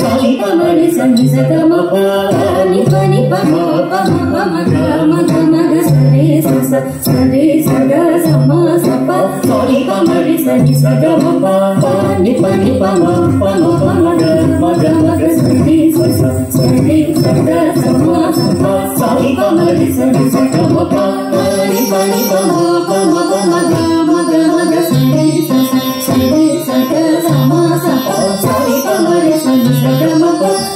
Sari పమరి సని సగమ పని పని పమ పమ పమ గమ గమ గ సరే స సరే సగ సమ సప సరి పమరి సని సగమ పని పని పమ పమ పమ గమ గమ గ సరే స సరే సగ సమ సప సరి పమరి సని సగమ పని పని పమ పమ పమ గమ గమ గ సరే స సరే సగ సమ సప సరి పమరి సని సగమ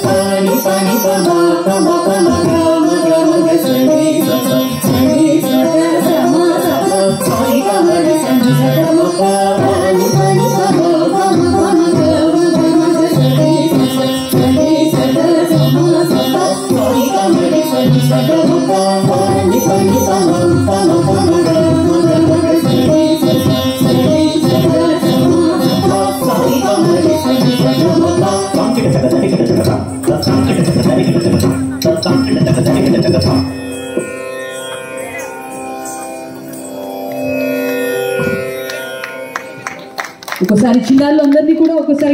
పని పని పమ పమ పమ గమ గమ గ సరే స సరే సగ సమ సప సరి పమరి సని సగమ పని పని పమ పమ పమ గమ గమ గ సరే స సరే సగ సమ సప సరి పమరి సని సగమ పని పని పమ పమ పమ గమ గమ గ సరే స సరే సగ సమ సప సరి పమరి సని సగమ ఒకసారి చిన్నాళ్ళు అందరినీ కూడా ఒకసారి